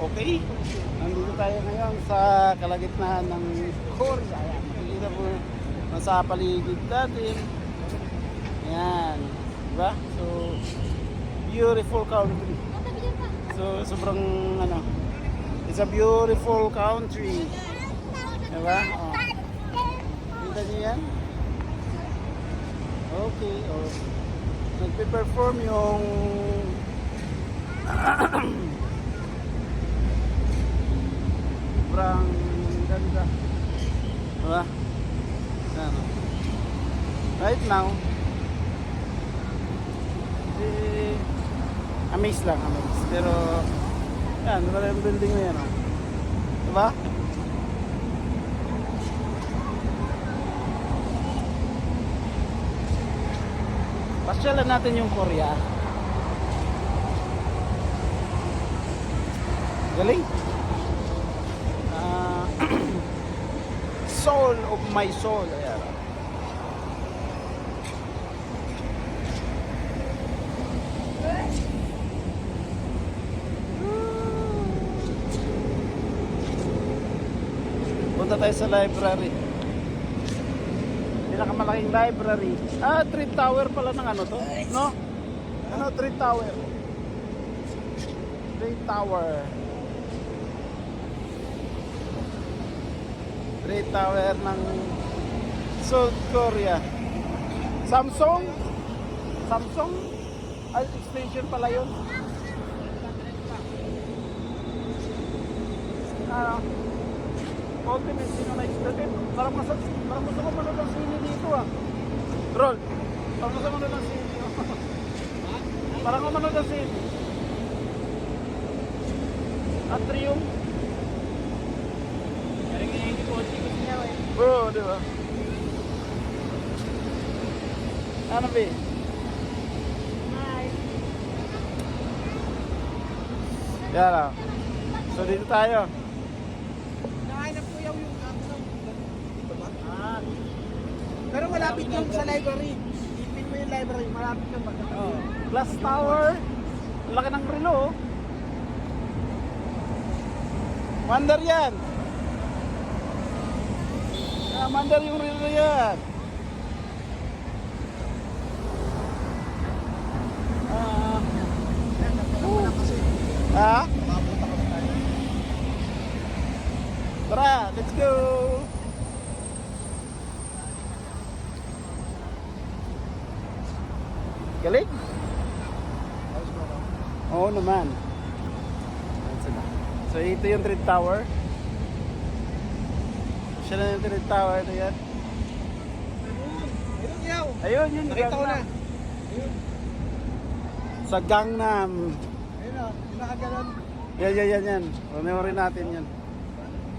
Okay, nandito tayo ngayon sa kalagitnaan ng Korea. Ayan, makikita po nasa paligid natin. Ayan, diba? So, beautiful country. So, sobrang it's a beautiful country. Diba? Oh. Kita niyo yan? Okay, oh. Nagpe-perform yung sobrang ganda. Diba? Ano? Right now, amaze lang, amaze. Pero, yan, diba yung building na yan, oh. Diba? Pasyalan natin yung Korea. Galing. Soul of my soul. Ayan. Punta tayo sa library. Pinakamalaking library. Tree Tower pala ng ano to? No? Ano, Tree Tower? Tree Tower. Tree Tower ng South Korea. Samsung? Samsung? Ay, extension pala yun. Ultimate Cinema. Parang gusto ko manood ng sine dito ah. Roll. Parang gusto ko manood ng sine. Parang ko manood ng sine. Atrium. Parang hindi ko niya eh. Bro, di ba? Ano ba? Hi. Yan lang. So dito tayo. Pero malapit yung sa library. Ipin mo yung library, malapit yung Glass Tower. Laki ng relo. Mandar yan. Mandar yung relo yan. Tara, let's go. Galing? Oo naman. So ito yung Tree Tower. Siya na yung Tree Tower. Ito yan. Ayun yun. Nakita ko na. Sa Gangnam. Ayun o, nakaganon. Yan. Memory natin yan.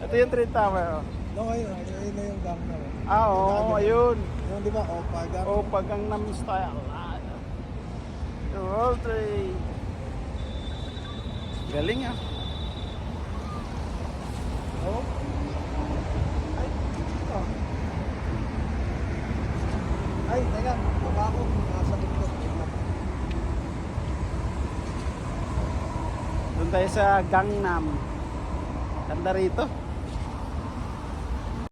Ito yung Tree Tower. No, ayun na yung Gangnam. Oo, ayun. Yung di ba, Opa Gangnam. Opa Gangnam style. The World Trade. Galing ah. Oh. Ay, ito. Ay, teka, baba ako. Nasa likod. Doon tayo sa Gangnam. Ganda rito.